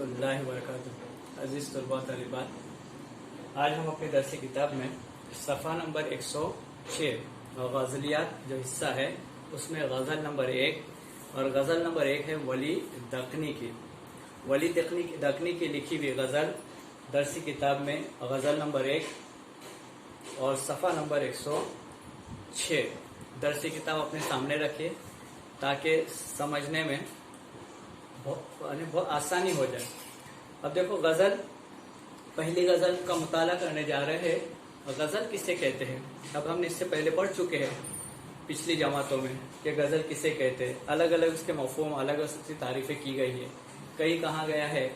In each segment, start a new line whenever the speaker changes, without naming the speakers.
रहमतुल्लाहि व बरकातुहू। अजीज तलबा तलिबात, आज हम अपनी दरसी किताब में सफ़ा नंबर 106 गज़लियात जो हिस्सा है उसमें गज़ल नंबर 1 और गज़ल नंबर 1 है वली दक्नी की। वली दक्नी की लिखी हुई गज़ल दरसी किताब में गज़ल नंबर 1 और सफ़ा नंबर 106 दरसी किताब अपने सामने रखिए ताकि समझने में बहुत आसानी हो जाए। अब देखो, गज़ल, पहली गज़ल का मुताला करने जा रहे हैं। गज़ल किसे कहते हैं? अब हमने इससे पहले पढ़ चुके हैं पिछली जमातों में कि गज़ल किसे कहते हैं। अलग अलग उसके मफ़हूम, अलग अलग उसकी तारीफ़ें की गई है। कहीं कहा गया है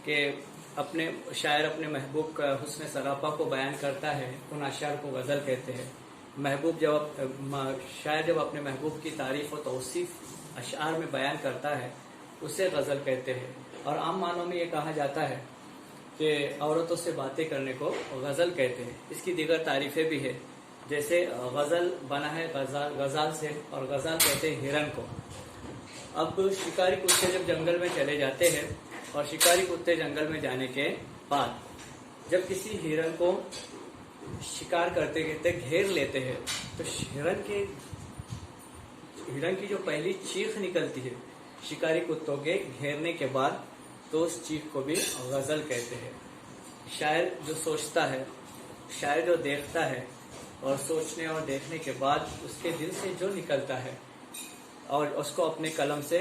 कि अपने शायर अपने महबूब का हुस्न सरापा को बयान करता है, उन अशार को गज़ल कहते हैं। महबूब शायर जब अपने महबूब की तारीफ़ और तौसीफ़ अशार में बयान करता है उसे गज़ल कहते हैं। और आम मानों में ये कहा जाता है कि औरतों से बातें करने को गज़ल कहते हैं। इसकी दीगर तारीफ़ें भी है, जैसे गज़ल बना है गज़ाल से, और गज़ाल कहते हैं हिरन को। अब शिकारी कुत्ते जब जंगल में चले जाते हैं और शिकारी कुत्ते जंगल में जाने के बाद जब किसी हिरन को शिकार करते करते घेर लेते हैं तो हिरन की जो पहली चीख निकलती है शिकारी कुत्तों के घेरने के बाद, तो उस चीख को भी गज़ल कहते हैं। शायर जो सोचता है, शायर जो देखता है और सोचने और देखने के बाद उसके दिल से जो निकलता है और उसको अपने कलम से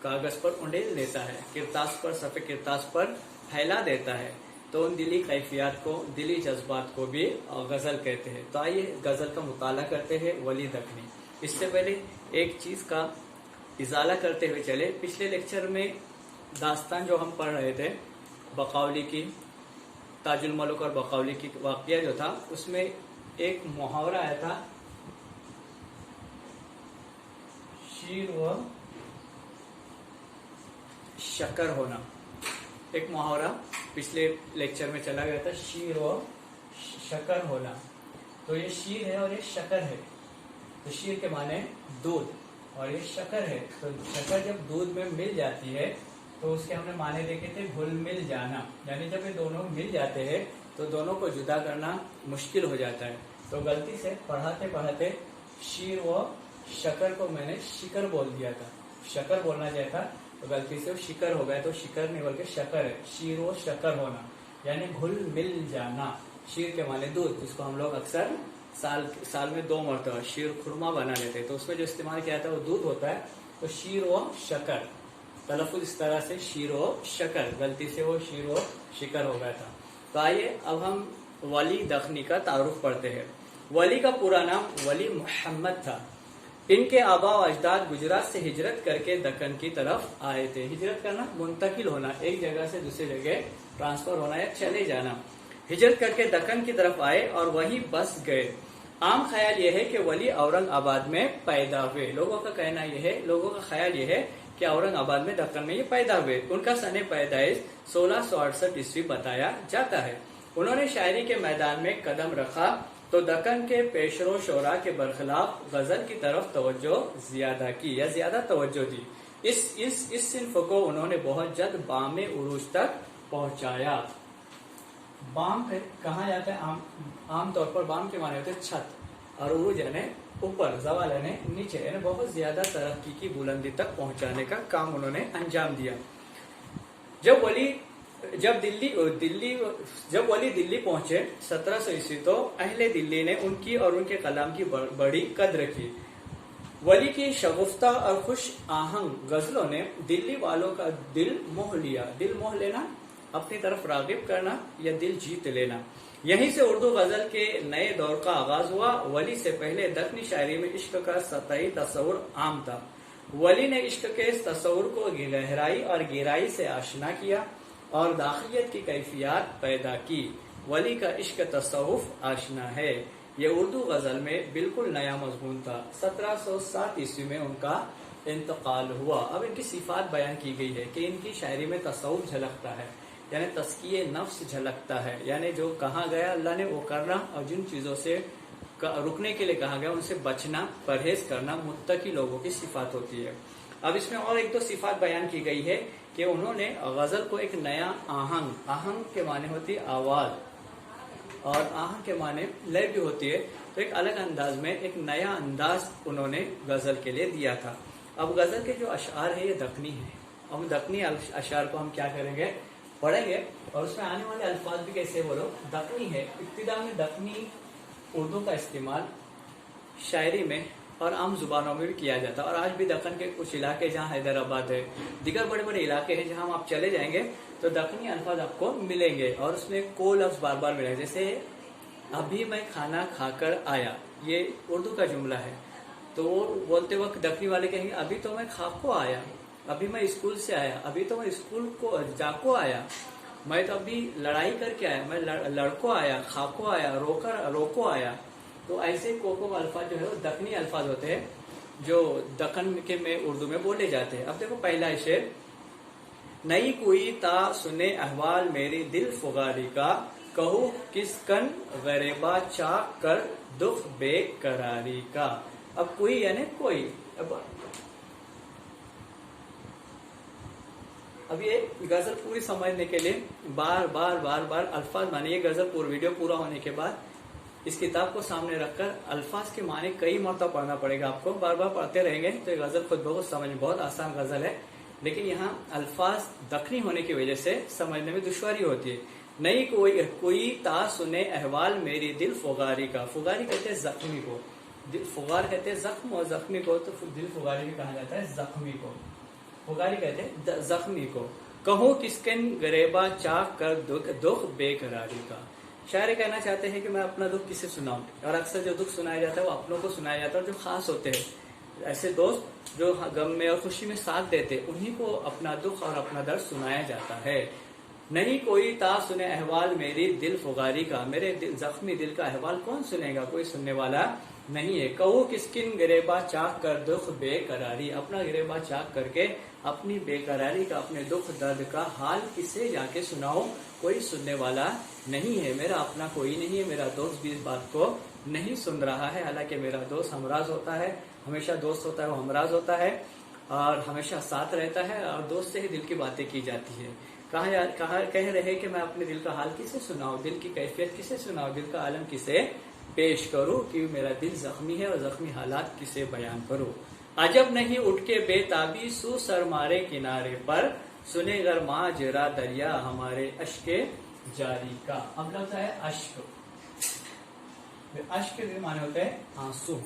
कागज़ पर उंडेल लेता है, किरतास पर, सफ़े किरतास पर फैला देता है, तो उन दिली कैफियत को, दिली जज्बात को भी गज़ल कहते हैं। तो आइए गज़ल का मुताला करते हैं वली दक्नी। इससे पहले एक चीज़ का इजाला करते हुए चले। पिछले लेक्चर में दास्तान जो हम पढ़ रहे थे बकौली की, ताजुल मलक और बकौली की वाक़या जो था, उसमें एक मुहावरा आया था, शीर व शकर होना। एक मुहावरा पिछले लेक्चर में चला गया था, शीर व शकर होना। तो ये शीर है और ये शकर है। तो शीर के माने दूध और ये शकर है। तो शकर जब दूध में मिल जाती है तो उसके हमने माने देखे थे घुल मिल जाना, यानी जब ये दोनों मिल जाते हैं तो दोनों को जुदा करना मुश्किल हो जाता है। तो गलती से पढ़ाते पढ़ाते शीर व शकर को मैंने शिकर बोल दिया था। शकर बोलना चाहिए था, तो गलती से वो शिकर हो गया। तो शिकर नहीं बल्कि शकर है। शीर व शकर होना यानी घुल मिल जाना। शीर के माने दूध, जिसको हम लोग अक्सर साल में 2 मरतबा शीर खुरमा बना लेते हैं, तो उसमें जो इस्तेमाल किया जाता है वो दूध होता है। तो शीर व शकर, तलफ़ुज़ इस तरह से शीर व शकर, गलती से वो शीर व शिकर हो गया था। तो आइए अब हम वली दक्नी का तारुफ पढ़ते हैं। वली का पूरा नाम वली मोहम्मद था। इनके आबा व अजदाद गुजरात से हिजरत करके दक्कन की तरफ आए थे। हिजरत करना, मुंतकिल होना, एक जगह से दूसरी जगह ट्रांसफर होना या चले जाना। हिजरत करके दक्कन की तरफ आए और वहीं बस गए। आम ख्याल यह है कि वली औरंगाबाद में पैदा हुए। लोगों का कहना यह है, लोगों का ख्याल यह है कि औरंगाबाद में, दक्कन में ये पैदा हुए। उनका सने पैदाइश 1668 ईस्वी बताया जाता है। उन्होंने शायरी के मैदान में कदम रखा तो दक्कन के पेशरो शोरा के बरखिलाफ गजल की तरफ तवज्जो ज्यादा की या ज्यादा तवज्जो दी। इस सिन्फ को उन्होंने बहुत जल्द बाम उरूज तक पहुंचाया। बाम कहा जाता है, आमतौर पर बाम के माने होते हैं छत, और उरूज यानी ऊपर, जवाल यानी नीचे, यानी बहुत ज्यादा तरक्की की बुलंदी तक पहुंचाने का काम उन्होंने अंजाम दिया। जब वली दिल्ली पहुंचे 1700 ईस्वी, तो अहले दिल्ली ने उनकी और उनके कलाम की बड़ी कद्र की। वली की शगुफ्ता और खुश आहंग गजलों ने दिल्ली वालों का दिल मोह लिया। दिल मोह लेना, अपनी तरफ रागिब करना या दिल जीत लेना। यहीं से उर्दू गजल के नए दौर का आगाज हुआ। वली से पहले दक्कनी शायरी में इश्क का सतही तस्वुर आम था। वली ने इश्क के इस तस्वुर को गहराई और गहराई से आशना किया और दाखिलियत की कैफियत पैदा की। वली का इश्क तसव्वुफ आशना है। ये उर्दू गजल में बिल्कुल नया मजमून था। 1707 ईस्वी में उनका इंतकाल हुआ। अब इनकी सिफात बयान की गई है कि इनकी शायरी में तसव्वुफ झलकता है, यानी तस्किये नफ्स झलकता है, यानी जो कहा गया अल्लाह ने वो करना, और जिन चीज़ों से रुकने के लिए कहा गया उनसे बचना, परहेज करना मुत्तकी लोगों की सिफात होती है। अब इसमें और एक दो सिफात बयान की गई है कि उन्होंने गजल को एक नया आहंग, आहंग के माने होती है आवाज और आहंग के माने लय भी होती है, तो एक अलग अंदाज में एक नया अंदाज उन्होंने गजल के लिए दिया था। अब गजल के जो अशार है ये दक्कनी है, हम दक्कनी अशार को हम क्या करेंगे, पढ़ेंगे और उसमें आने वाले अल्फाज भी कैसे बोलो दक्कनी है। इब्तिदा में दक्कनी उर्दू का इस्तेमाल शायरी में और आम जुबानों में भी किया जाता है। और आज भी दक्कन के कुछ इलाके जहाँ हैदराबाद है, दीगर बड़े बड़े इलाके हैं जहाँ आप चले जाएंगे तो दक्कनी अल्फाज आपको मिलेंगे और उसमें को लफ्ज बार बार मिलेंगे। जैसे अभी मैं खाना खाकर आया, ये उर्दू का जुमला है, तो वो बोलते वक्त दक्कनी वाले कहेंगे अभी तो मैं खा को आया, अभी मैं स्कूल से आया, अभी तो मैं स्कूल को जाको आया, मैं तो अभी लड़ाई करके आया, मैं लड़को आया, खाको आया, रोको आया। तो ऐसे कोको अल्फाज जो है वो दक्कनी अल्फाज होते हैं जो दक्कन के में उर्दू में बोले जाते हैं। अब देखो पहला शेर, नई कोई ता सुने अहवाल मेरी दिल फुगारी का, कहूँ किस कन गरीबा चाक कर दुख बेकरारी का। अब कोई यानी कोई, अब ये गजल पूरी समझने के लिए बार बार अल्फाज माने, ये गजल पूरी वीडियो पूरा होने के बाद इस किताब को सामने रखकर अल्फाज के माने कई मरतबा पढ़ना पड़ेगा आपको, बार बार पढ़ते रहेंगे तो ये गजल खुद बहुत समझ, बहुत आसान गजल है, लेकिन यहाँ अल्फाज दक्कनी होने की वजह से समझने में दुश्वारी होती है। नहीं कोई ता सुने अहवाल मेरी दिल फुगारी का, फुगारी कहते हैं जख्मी को, दिल फुगार कहते हैं जख्म और जख्मी को, तो दिल फुगारी भी कहा जाता है जख्मी को, फुगारी कहते हैं जख्मी को। कहूँ किसकन गरेबा चाक कर दुख बेकरारी का, शायर कहना चाहते हैं कि मैं अपना दुख किसे सुनाऊं, और अक्सर जो दुख सुनाया जाता है वो अपनों को सुनाया जाता है, और जो खास होते हैं ऐसे दोस्त जो गम में और खुशी में साथ देते, उन्हीं को अपना दुख और अपना दर्द सुनाया जाता है। नहीं कोई ता सुने अहवाल मेरी दिल फुगारी का, मेरे जख्मी दिल का अहवाल कौन सुनेगा, कोई सुनने वाला नहीं है। कहूँ किसकिन गिरेबा चाक कर दुख बेकरारी, अपना गिरेबा चाक करके अपनी बेकरारी का, अपने दुख दर्द का हाल किसे जाके सुनाओ, कोई सुनने वाला नहीं है, मेरा अपना कोई नहीं है, मेरा दोस्त भी इस बात को नहीं सुन रहा है। हालांकि मेरा दोस्त हमराज होता है, हमेशा दोस्त होता है वो हमराज होता है और हमेशा साथ रहता है, और दोस्त से ही दिल की बातें की जाती है। कहा कह रहे कि मैं अपने दिल का हाल किसे सुनाऊं, दिल की कैफियत किसे सुनाऊं, दिल का आलम किसे पेश करूं, कि मेरा दिल जख्मी है और जख्मी हालात किसे बयान करूं। अजब नहीं उठ के बेताबी सू सर मारे किनारे पर, सुने गर माजरा दरिया हमारे अश्के जारी का। अब लफ्ज है अश्क, अश्क के माने होते हैं आंसू,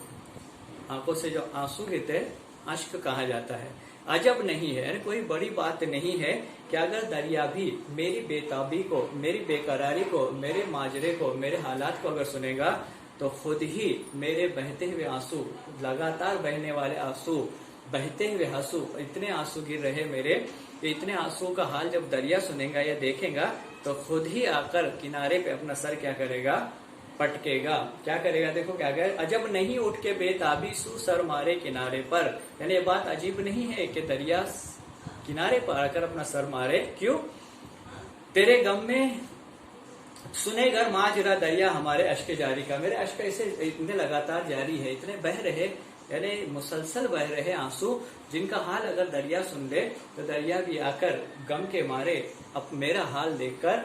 आंखों से जो आंसू गिरते अश्क कहा जाता है। अजब नहीं है, कोई बड़ी बात नहीं है कि अगर दरिया भी मेरी बेताबी को, मेरी बेकरारी को, मेरे माजरे को, मेरे हालात को अगर सुनेगा तो खुद ही मेरे बहते हुए आंसू, लगातार बहने वाले आंसू, बहते हुए आंसू, इतने आंसू गिर रहे मेरे, इतने आंसू का हाल जब दरिया सुनेगा या देखेगा तो खुद ही आकर किनारे पे अपना सर क्या करेगा, पटकेगा। क्या करेगा, देखो क्या कहे, अजब नहीं उठ के बेताबी सू सर मारे किनारे पर, यानी ये बात अजीब नहीं है कि दरिया किनारे पर आकर अपना सर मारे, क्यों, तेरे गम में सुने घर माजरा दरिया हमारे अश्क जारी का, मेरे अश्क ऐसे इतने लगातार जारी है, इतने बह रहे, यानी मुसलसल बह रहे आंसू, जिनका हाल अगर दरिया सुन ले तो दरिया भी आकर गम के मारे अब मेरा हाल देखकर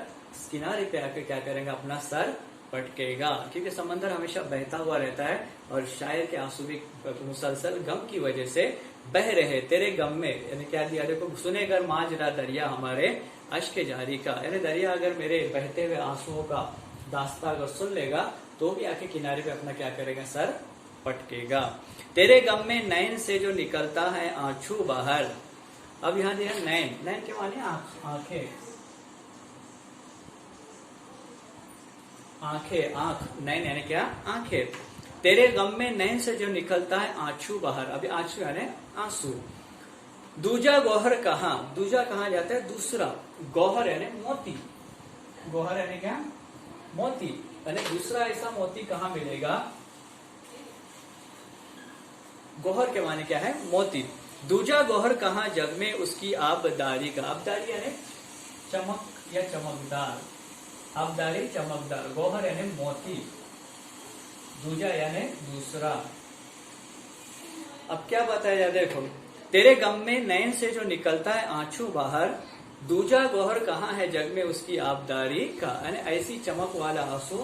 किनारे पे आकर क्या करेगा, अपना सर पटकेगा, क्योंकि समंदर हमेशा बहता हुआ रहता है और शायर के आंसू भी मुसलसल गम की वजह से बह रहे तेरे गम में, यानी क्या दिया, देखो सुनेगर माजरा दरिया हमारे अश्क जारी का, यानी दरिया अगर मेरे बहते हुए आंसुओं का दास्ता अगर सुन लेगा तो भी आके किनारे पे अपना क्या करेगा, सर पटकेगा। तेरे गम में नैन से जो निकलता है आंसू बाहर, अब यहाँ दिया नैन, नैन के माने आंखें, आंखें, आंख, नैन यानी क्या, आंखें। तेरे गम में नैन से जो निकलता है आंसू बाहर, अभी आंसू यानी आंसू। दूजा गौहर कहाँ, दूजा कहाँ जाता है, दूसरा, गौहर यानी मोती, गौहर यानी क्या, मोती, यानी दूसरा ऐसा मोती कहाँ मिलेगा, गौहर के माने क्या है, मोती। दूजा गौहर कहाँ जग में उसकी आबदारी का, आबदारी यानी चमक या चमकदार, आबदारी चमकदार, गौहर यानी मोती, दूजा यानी दूसरा। अब क्या बताया जाए, देखो तेरे गम में नैन से जो निकलता है आंसू बाहर, दूजा गौहर कहाँ है जग में उसकी आबदारी का। यानी ऐसी चमक वाला आंसू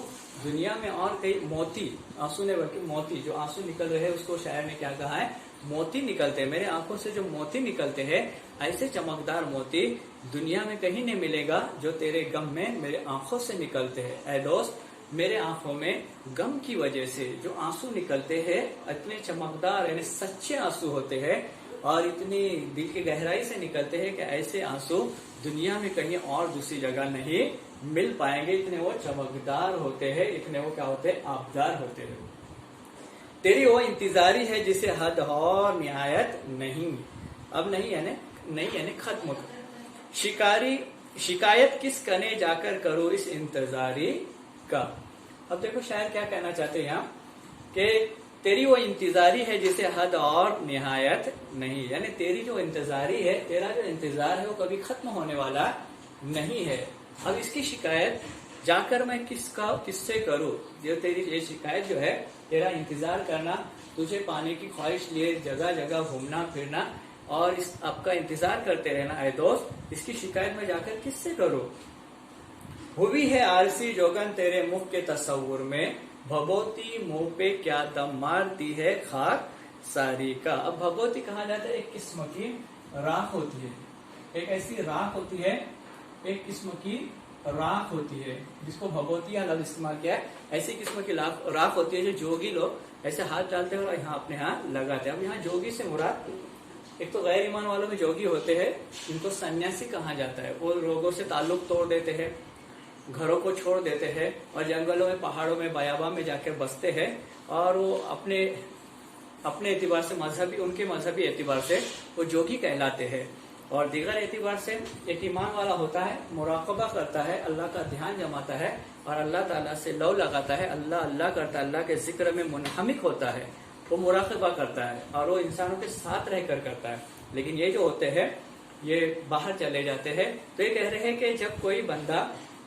दुनिया में और कई मोती, आंसू ने बल्कि मोती, जो आंसू निकल रहे हैं उसको शायर ने क्या कहा है, मोती निकलते हैं। मेरे आंखों से जो मोती निकलते हैं, ऐसे चमकदार मोती दुनिया में कहीं नहीं मिलेगा जो तेरे गम में मेरे आंखों से निकलते हैं। ऐ दोस्त, मेरे आंखों में गम की वजह से जो आंसू निकलते हैं इतने चमकदार यानी सच्चे आंसू होते हैं और इतनी दिल की गहराई से निकलते हैं कि ऐसे आंसू दुनिया में कहीं और दूसरी जगह नहीं मिल पाएंगे। इतने वो चमकदार होते हैं, इतने वो क्या होते हैं, आबदार होते हैं। तेरी वो इंतजारी है जिसे हद और निहायत नहीं, अब नहीं यानी खत्म। शिकायत किस कने जाकर करो इस इंतजारी का। अब देखो शायर क्या कहना चाहते हैं यहाँ कि तेरी वो इंतजारी है जिसे हद और निहायत नहीं, यानी तेरी जो इंतजारी है, तेरा जो इंतजार है वो कभी खत्म होने वाला नहीं है। अब इसकी शिकायत जाकर मैं किससे करूं। जो तेरी ये शिकायत जो है, तेरा इंतजार करना, तुझे पाने की ख्वाहिश लिए जगह जगह घूमना फिरना और इस आपका इंतजार करते रहना है दोस्त, इसकी शिकायत मैं जाकर किससे करूं। हुई है आलसी जोगन तेरे मुख के तस्वुर में, भगोती मुंह पे क्या दम मारती है खाक सारी का। अब भगोती कहा जाता है एक किस्म की राख होती है, एक ऐसी राख होती है, एक किस्म की राख होती है जिसको भगवती लफ्ज इस्तेमाल किया है। ऐसी किस्म की राख होती है जो जोगी लोग ऐसे हाथ डालते हैं और यहाँ अपने यहाँ लगाते हैं। अब यहाँ जोगी से मुराद एक तो गैर ईमान वालों में जोगी होते हैं, इनको सन्यासी कहा जाता है। वो लोगों से ताल्लुक तोड़ देते हैं, घरों को छोड़ देते हैं और जंगलों में, पहाड़ों में, बयाबा में जाकर बसते हैं और वो अपने एतबार से मजहबी, उनके मजहबी एतबार से वो जोगी कहलाते हैं। और दीगर एतबार से एक ईमान वाला होता है, मुराकबा करता है, अल्लाह का ध्यान जमाता है और अल्लाह ताला से लव लगाता है, अल्लाह अल्लाह करता है, अल्लाह के जिक्र में मुनहमिक होता है, वो मुराकबा करता है और वो इंसानों के साथ रहकर करता है। लेकिन ये जो होते हैं ये बाहर चले जाते हैं। तो ये कह रहे हैं कि जब कोई बंदा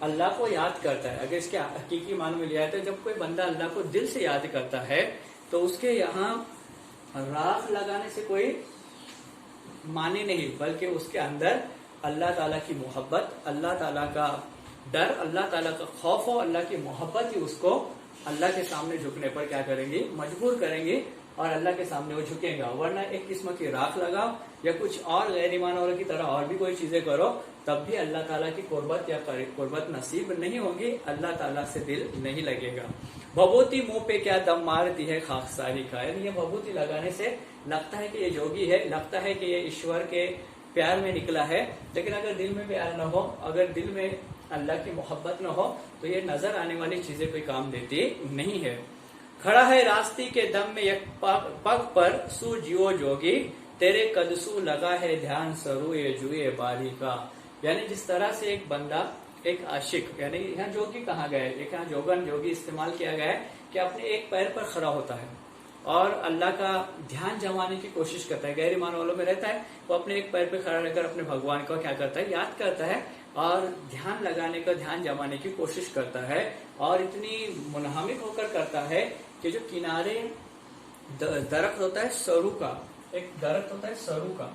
अल्लाह को याद करता है, अगर इसके हकीकी मानों में लिया है तो जब कोई बंदा अल्लाह को दिल से याद करता है तो उसके यहाँ राख लगाने से कोई माने नहीं, बल्कि उसके अंदर अल्लाह ताला की मोहब्बत, अल्लाह ताला का डर, अल्लाह ताला का खौफ और अल्लाह की मोहब्बत ही उसको अल्लाह के सामने झुकने पर क्या करेंगी, मजबूर करेंगे और अल्लाह के सामने वो झुकेगा। वरना एक किस्म की राख लगाओ या कुछ और गैर ईमान वालों की तरह और भी कोई चीजें करो, तब भी अल्लाह ताला की कुर्बत या कुर्बत नसीब नहीं होगी, अल्लाह ताला से दिल नहीं लगेगा। भभूति मुंह पे क्या दम मारती है खाकसारी का, यानी ये भभूति लगाने से लगता है कि ये जोगी है, लगता है कि ये ईश्वर के प्यार में निकला है, लेकिन अगर दिल में प्यार न हो, अगर दिल में अल्लाह की मोहब्बत न हो तो ये नजर आने वाली चीजें कोई काम देती नहीं है। खड़ा है रास्ते के दम में एक पग पर सू जियो जोगी, तेरे कदसू लगा है ध्यान सरुए जुए बारी का। यानी जिस तरह से एक बंदा, एक आशिक, यानी यहाँ जोगी कहा गया है, एक यहाँ जोगन जोगी इस्तेमाल किया गया है कि अपने एक पैर पर खड़ा होता है और अल्लाह का ध्यान जमाने की कोशिश करता है। गैर ईमान वालों में रहता है, वो अपने एक पैर पर खड़ा रहकर अपने भगवान को क्या करता है, याद करता है और ध्यान लगाने का, ध्यान जमाने की कोशिश करता है और इतनी मुनहमिक होकर करता है कि जो किनारे दरख्त होता है सरू का, एक दरख्त होता है सरू का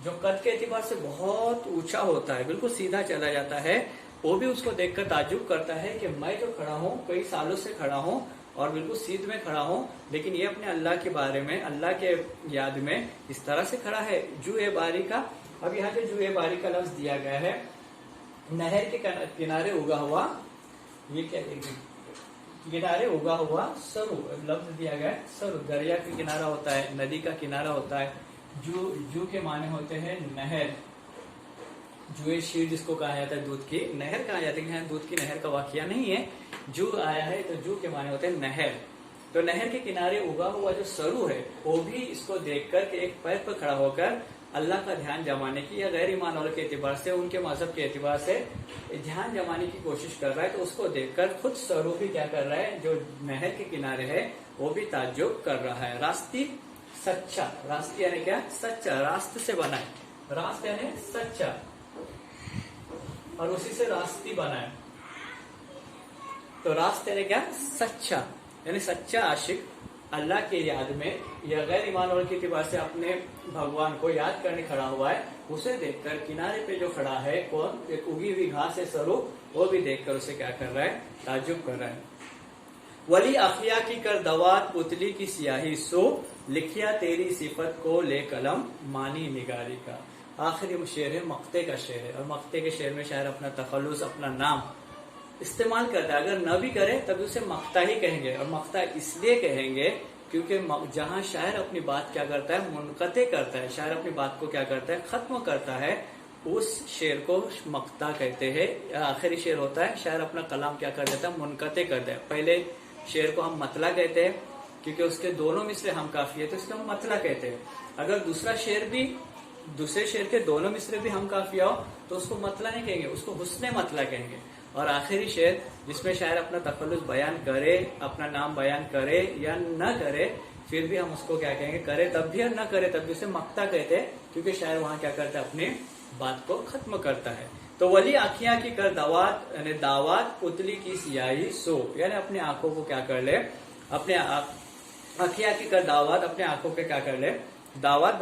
जो कद के एतबार से बहुत ऊंचा होता है, बिल्कुल सीधा चला जाता है, वो भी उसको देखकर ताज्जुब करता है कि मैं जो खड़ा हूँ, कई सालों से खड़ा हूँ और बिल्कुल सीध में खड़ा हूँ, लेकिन ये अपने अल्लाह के बारे में, अल्लाह के याद में इस तरह से खड़ा है। जुए बारी का, अब यहाँ जो जुए बारी का लफ्ज दिया गया है, नहर के किनारे उगा हुआ, ये क्या किनारे उगा हुआ सरू लफ्ज दिया गया है। सरू दरिया का किनारा होता है, नदी का किनारा होता है। जू के माने होते हैं नहर, जुए शीर जिसको कहा जाता है, दूध की नहर कहा जाता है। यहाँ दूध की नहर का वाकया नहीं है, जू आया है तो जू के माने होते हैं नहर। तो नहर के किनारे उगा हुआ जो सरू है वो भी इसको देखकर के एक पैर पर खड़ा होकर अल्लाह का ध्यान जमाने की या गैर ईमान वालों के एतबार से, उनके मजहब के एतबार से ध्यान जमाने की कोशिश कर रहा है, तो उसको देखकर खुद सरू भी क्या कर रहा है, जो नहर के किनारे है वो भी ताज्जुब कर रहा है। रास्ती सच्चा, रास्ती यानी क्या, सच्चा, रास्त से बना है, रास्त यानी सच्चा और उसी से रास्ती बना है। तो रास्त यानी क्या, सच्चा, यानी सच्चा आशिक, اللہ کے یاد میں یا غیر ایمان والوں کے اعتبار سے اپنے بھگوان کو یاد کرنے کھڑا ہوا ہے، اسے دیکھ کر کنارے پہ جو کھڑا ہے کون، ایک اگی ہوئی گھاس ہے سرو، وہ بھی دیکھ کر اسے کیا کر رہا ہے، تعجب کر رہا ہے۔ ولی اخیا کی کر دوات پتلی کی سیاہی سو، لکھیا تیری صفت کو لے قلم مانی نگاری کا۔ آخری شعر ہے مقطع کا شعر ہے، اور مقطع کے شعر میں شاعر اپنا تخلص، اپنا نام استعمال کرتا ہے، اگر نہ بھی کرے تب اسے مقطع ہی کہیں گے، اور مقطع اس لیے کہیں گے کیونکہ جہاں شاعر اپنی بات کیا کرتا ہے، منقطع کرتا ہے، شاعر اپنی بات کو کیا کرتا ہے، ختم کرتا ہے، اس شعر کو مقطع کہتے ہیں۔ آخری شعر ہوتا ہے، شاعر اپنا کلام کیا کر دیتا ہے، منقطع کرتا ہے۔ پہلے شعر کو ہم مطلع کہتے ہیں کیونکہ اس کے دونوں مصرے ہم کافی ہے تو اس کو ہم مطلع کہتے ہیں۔ اگر دوسرا شعر بھی، دوسرے شعر کے دونوں مصرے بھی ہم کافیہ ہو تو اس کو مطلع نہیں کہیں گے، اس کو حسن مطلع کہیں گے۔ اور آخری شعر جس میں شاعر اپنا تخلص بیان کرے، اپنا نام بیان کرے یا نہ کرے، پھر بھی ہم اس کو کیا کہیں گے، کرے تب بھی اور نہ کرے تب بھی اسے مقطع کہتے ہیں، کیونکہ شاعر وہاں کیا کرتا ہے، اپنی بات کو ختم کرتا ہے۔ تو ولی آنکھیاں کی کر دعوات، یعنی دعوات پتلی کی سیاہی سو، یعنی اپنے آنکھوں کو کیا کر لے، اپنے آنکھیاں کی کر دعوات، اپنے آنکھوں کے کیا کر لے، دعوات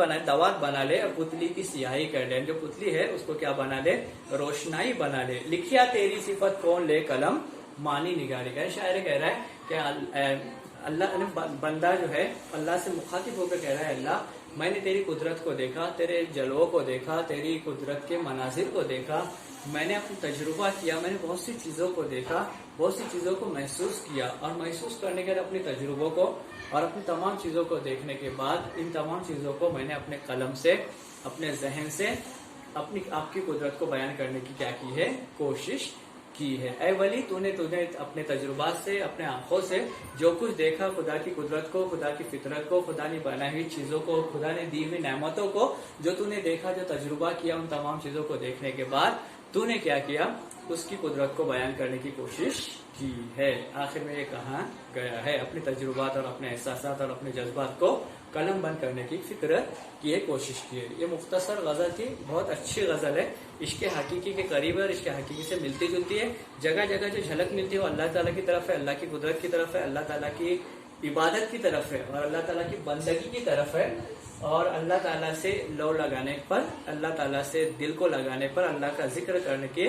بنا لے، اور پتلی کی سیاہی کر لے، جو پتلی ہے اس کو کیا بنا لے، روشنائی بنا لے۔ لکھیا تیری صفت کون لے قلم مانی نگاری کا۔ شاعر کہہ رہا ہے کہ اللہ بندہ جو ہے اللہ سے مخاطب ہو کر کہہ رہا ہے، اللہ میں نے تیری قدرت کو دیکھا، تیرے جلووں کو دیکھا، تیری قدرت کے مناظر کو دیکھا، میں نے اپنا تجربہ کیا، میں نے بہت سی چیزوں کو دیکھا، بہت سی چیزوں کو محسوس کیا، اور محسوس کرنے کے بعد اپنے تجربوں کو اور اپنی تمام چیزوں کو دیکھنے کے بعد ان تمام چیزوں کو میں نے اپنے قلم سے، اپنے ذہن سے آپ کی قدرت کو بیان کرنے کی کیا کی ہے، کوشش کی ہے۔ اے ولی تو نے اپنے تجربات سے، اپنے آنکھوں سے جو کچھ دیکھا، خدا کی قدرت کو، خدا کی فطرت کو، خدا نے بنائی ہوئی چیزوں کو، خدا نے دی ہوئی نعمتوں کو جو تو نے دیکھا، جو تجربہ کیا، ان تمام چیزوں کو دیکھنے کے بعد تو نے کیا کیا، اس کی قدرت کو بیان کرنے کی کوشش کی ہے۔ آخر میں یہ کہا گیا ہے، اپنے تجربات اور اپنے احساسات اور اپنے جذبات کو قلم بند کرنے کی فکر کی ہے، کوشش کی ہے۔ یہ مختصر غزل تھی، بہت اچھی غزل ہے، عشق حقیقی کے قریب ہے اور عشق حقیقی سے ملتی جلتی ہے۔ جگہ جگہ جو جھلک ملتی ہے وہ اللہ تعالیٰ کی طرف ہے، اللہ کی قدرت کی طرف ہے، اللہ تعالیٰ کی عبادت کی طرف ہے، اور اللہ تعالیٰ کی بندگی کی طرف ہے، اور اللہ تعالیٰ سے لو لگانے پر، اللہ تعالیٰ سے دل کو لگانے پر اللہ کا ذکر کرنے کی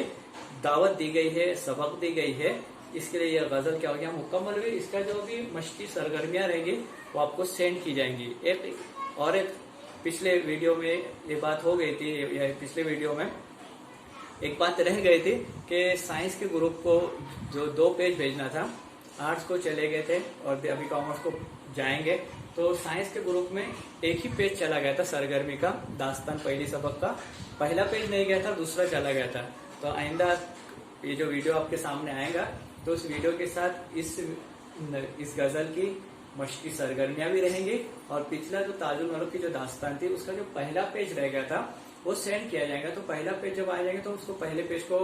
دعوت دی گئی ہے، سبق دی گئی ہے۔ اس کے لیے یہ غزل کیا ہو گیا، مکمل ہوئی۔ اس کا جو بھی مشقی سرگرمیاں رہیں گی وہ آپ کو سینڈ کی جائیں گی۔ ایک پچھلے ویڈیو میں یہ بات ہو گئی تھی، پچھلے ویڈیو میں ایک بات رہ گئی تھی کہ سائنس کے گروپ کو جو 2 پیج بھیجنا تھا، آرٹس کو چلے گئے تھے اور ابھی کامرس کو جائیں گے، تو سائنس کے گروپ میں ایک ہی پیج چلا گیا تھا سرگرمی کا، داستان پہلی سبق کا، پہلا پیج نہیں گیا تھا، دوسرا چلا گیا تھا۔ تو آئندہ یہ جو ویڈیو آپ کے سامنے آئے گا تو اس ویڈیو کے ساتھ اس غزل کی مشقی سرگرمیاں بھی رہیں گی، اور پچھلا جو تاج الملک کی جو داستان تھی اس کا جو پہلا پیج رہ گیا تھا وہ سینڈ کیا جائے گا۔ تو پہلا پیج جب آ جائے گا تو اس کو پہلے پیج کو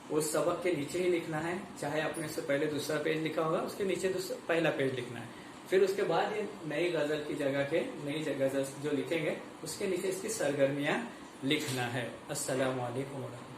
اس سبق کے نیچے ہی لکھنا ہے، چاہے آپ نے اس سے پہلے دوسرا پیج لکھا ہوگا، اس کے نیچے پہلا پیج لکھنا ہے۔ پھر اس کے بعد یہ نئی غزل کی جگہ کے، نئی غزل جو لکھیں گے اس کے نیچے اس کی سرگرمیاں لکھنا ہے۔ السلام علیکم ورحمۃ اللہ۔